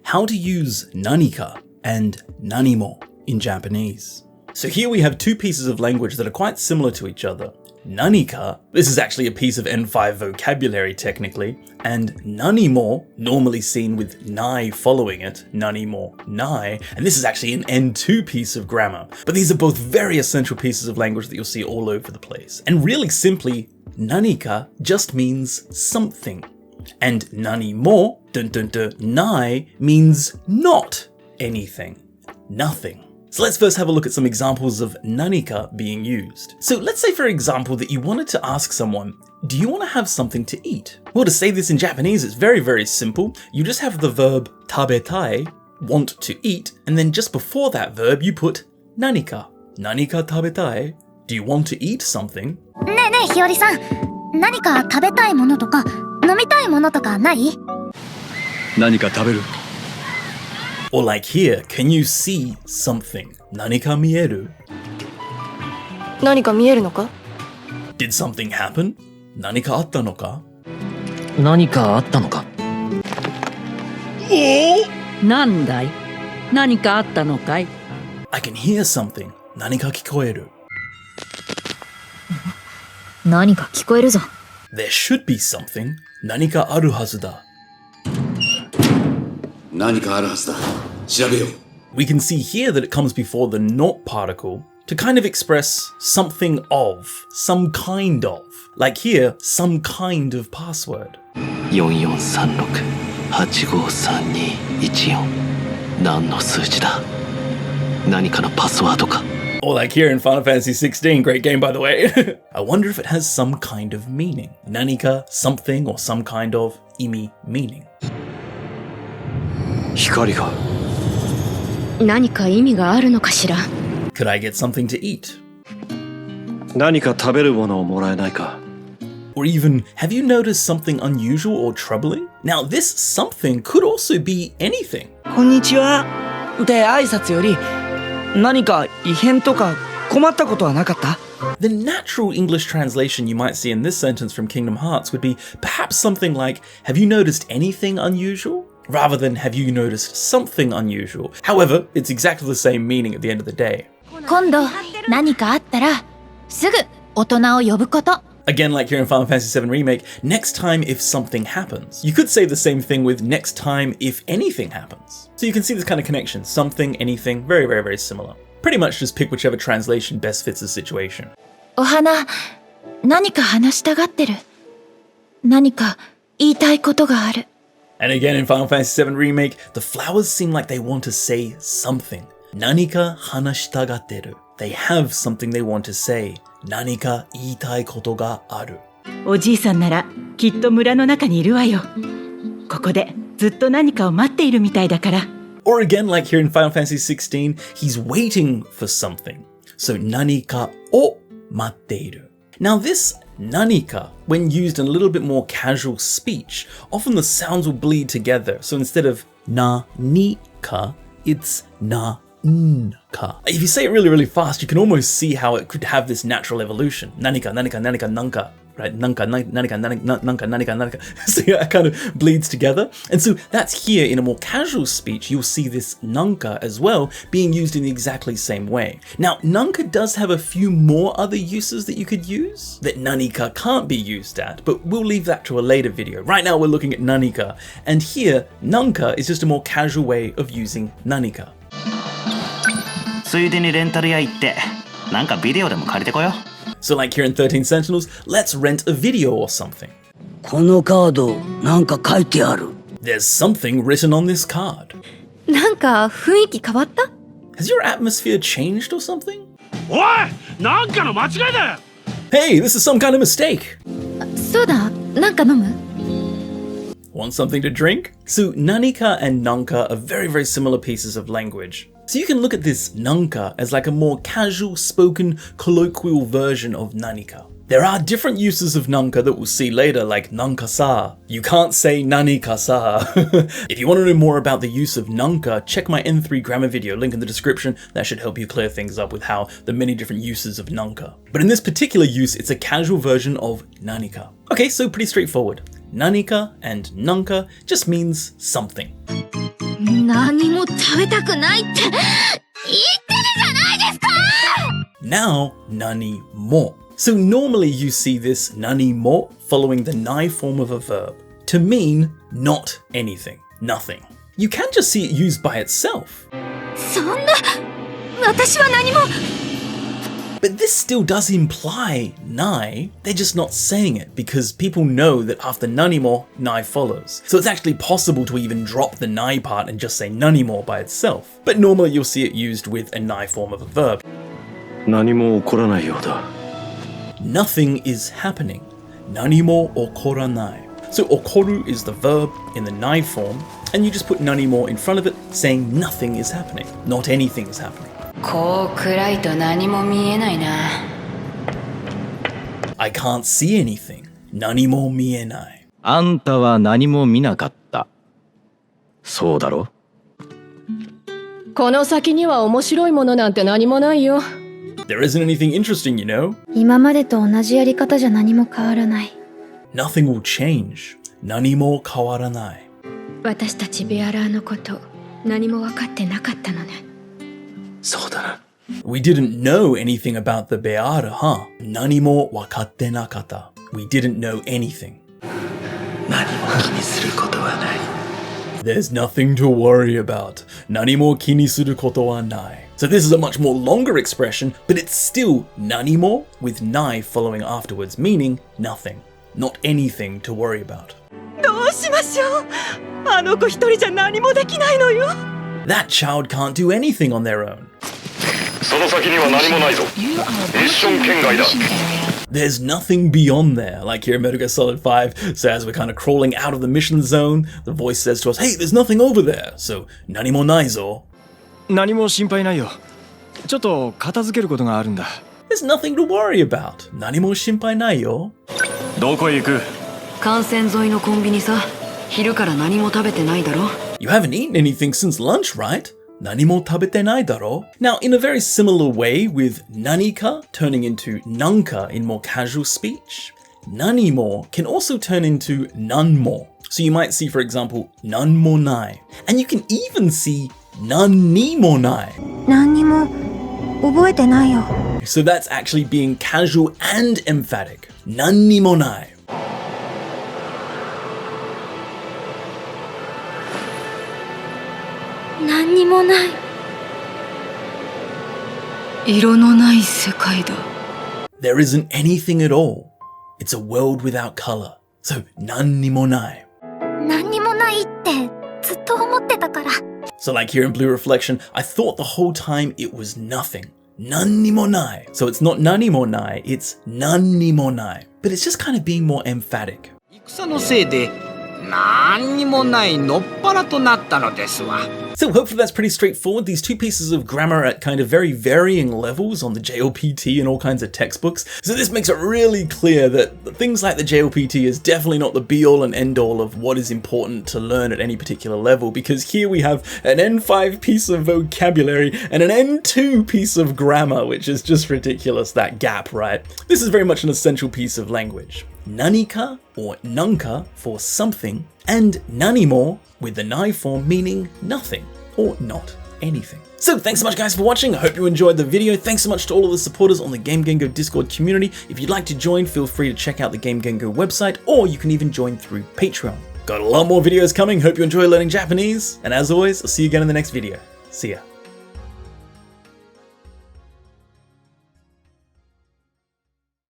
how to use 何か and 何も in Japanese. So here we have two pieces of language that are quite similar to each other. 何か, this is actually a piece of N5 vocabulary technically, and 何も, normally seen with ない following it, 何もない, and this is actually an N2 piece of grammar. But these are both very essential pieces of language that you'll see all over the place. And really simply, 何か just means something. And 何も,ない, means not anything, nothing. So let's first have a look at some examples of 何か being used. So let's say, for example, that you wanted to ask someone, do you want to have something to eat? Well, to say this in Japanese, it's very, very simple. You just have the verb 食べたい, want to eat, and then just before that verb, you put 何か. 何か食べたい? Do you want to eat something? ねえねえ、ひよりさん。何か食べたいものとか、飲みたいものとかない？何か食べる? Or like here, can you see something? 何か見える? 何か見えるのか? Did something happen? 何かあったのか? 何かあったのか? なんだい? 何かあったのかい? I can hear something. 何か聞こえる. 何か聞こえるぞ。There should be something. 何かあるはずだ. 何かあるはずだ。調べよう。 We can see here that it comes before the not particle to kind of express something of, some kind of. Like here, some kind of password. 4436-853214何の数字だ? 何かのパスワードか? Or like here in Final Fantasy 16, great game by the way. I wonder if it has some kind of meaning. 何か, something, or some kind of 意味, meaning. 光が. 何か意味があるのかしら? Could I get something to eat? 何か食べるものをもらえないか? Or even, have you noticed something unusual or troubling? Now this something could also be anything. こんにちはって挨拶より何か異変とか困ったことはなかった? The natural English translation you might see in this sentence from Kingdom Hearts would be perhaps something like, have you noticed anything unusual? Rather than, have you noticed something unusual? However, it's exactly the same meaning at the end of the day. 今度何かあったらすぐ大人を呼ぶこと。 Again, like here in Final Fantasy VII Remake, next time if something happens. You could say the same thing with next time if anything happens. So you can see this kind of connection, something, anything, very, very, very similar. Pretty much just pick whichever translation best fits the situation. お花、何か話したがってる。何か言いたいことがある。 And again in Final Fantasy VII Remake, the flowers seem like they want to say something. 何か話したがってる. They have something they want to say. 何か言いたいことがある. おじいさんならきっと村の中にいるわよ。ここでずっと何かを待っているみたいだから。 Or again, like here in Final Fantasy XVI, he's waiting for something. So 何かを待っている. Now this 何か, when used in a little bit more casual speech, often the sounds will bleed together. So instead of 何か, it's 何か. If you say it really, really fast, you can almost see how it could have this natural evolution. 何か, 何か, 何か, 何か. Right? 何か, 何か, 何か, 何か, 何か, 何か. So yeah, it kind of bleeds together. And so that's here in a more casual speech, you'll see this 何か as well being used in the exactly same way. Now, 何か does have a few more other uses that you could use that 何か can't be used at, but we'll leave that to a later video. Right now we're looking at 何か, and here 何か is just a more casual way of using 何か. ついでにレンタル屋行って、なんかビデオでも借りてこよう。 So like here in 13 Sentinels, let's rent a video or something. このカードなんか書いてある。 There's something written on this card. なんか雰囲気変わった? Has your atmosphere changed or something? おい！なんかの間違いだ! Hey, this is some kind of mistake. そうだ、なんか飲む? Want something to drink? So nanika and nanka are very, very similar pieces of language. So you can look at this nanka as like a more casual spoken colloquial version of nanika. There are different uses of nanka that we'll see later, like nanka-sa. You can't say nanika-sa. If you want to know more about the use of nanka, check my N3 grammar video, link in the description. That should help you clear things up with how the many different uses of nanka. But in this particular use, it's a casual version of nanika. Okay, so pretty straightforward. Nanika and nanka just means something. 何も食べたくないって言ってるじゃないですか! Now, nani mo. So normally you see this nani mo following the nai form of a verb to mean not anything, nothing. You can just see it used by itself. そんな、私は何も。But this still does imply nai, they're just not saying it because people know that after nanimo, nai follows. So it's actually possible to even drop the nai part and just say nanimo by itself. But normally you'll see it used with a nai form of a verb. 何も起こらないようだ。 Nothing is happening. Nanimo okoranai. So okoru is the verb in the nai form, and you just put nanimo in front of it, saying nothing is happening. Not anything is happening. こう暗いと何も見えないな。I can't see anything. Nanimo mienai. あんたは何も見なかった。そうだろ？この先には面白いものなんて何もないよ。There isn't anything interesting, you know? 今までと同じやり方じゃ何も変わらない。Nothing will change. Nanimo kawaranai. 私たちベアラーのこと何も分かってなかったのね。そうだな。 We didn't know anything about the Beara, huh? Nanimo wakatte nakata. We didn't know anything. 何も気にすることはない。 There's nothing to worry about. Nanimo kini suru koto wa nai. So this is a much more longer expression, but it's still nanimo with nai following afterwards, meaning nothing. Not anything to worry about. どうしましょう。あの子一人じゃ何もできないのよ。That child can't do anything on their own. その先には何もないぞ。ミッション圏外だ。 There's nothing beyond there, like here in Metal Gear Solid 5. So as we're kind of crawling out of the mission zone, the voice says to us, hey, there's nothing over there. So, nanimo nai zo. 何も心配ないよ。ちょっと片付けることがあるんだ。There's nothing to worry about. Nanimo shinpai nai yo. どこへ行く？幹線沿いのコンビニさ。昼から何も食べてないだろ。You haven't eaten anything since lunch, right? Nanimo tabete nai daro. Now, in a very similar way with nanika turning into nanka in more casual speech, nanimo can also turn into nanmo. So you might see, for example, nanmo nai. And you can even see nannimo nai. 何にも覚えてないよ。 So that's actually being casual and emphatic. Nannimo nai. 何にもない。色のない世界だ。There isn't anything at all. It's a world without color. So, nannimo nai. 何にもないってずっと思ってたから。 So like here in Blue Reflection, I thought the whole time it was nothing. Nannimo nai. So it's not nanimo nai, it's nannimo nai. But it's just kind of being more emphatic. 戦のせいで何にもないのっぱらとなったのですわ。 So hopefully that's pretty straightforward. These two pieces of grammar are at kind of very varying levels on the JLPT and all kinds of textbooks. So this makes it really clear that things like the JLPT is definitely not the be-all and end-all of what is important to learn at any particular level, because here we have an N5 piece of vocabulary and an N2 piece of grammar, which is just ridiculous, that gap, right? This is very much an essential piece of language. Nanika or nanka for something, and nanimo with the nai form meaning nothing or not anything. So thanks so much guys for watching. I hope you enjoyed the video. Thanks so much to all of the supporters on the Game Gengo Discord community. If you'd like to join, feel free to check out the Game Gengo website, or you can even join through Patreon. Got a lot more videos coming. Hope you enjoy learning Japanese. And as always, I'll see you again in the next video. See ya.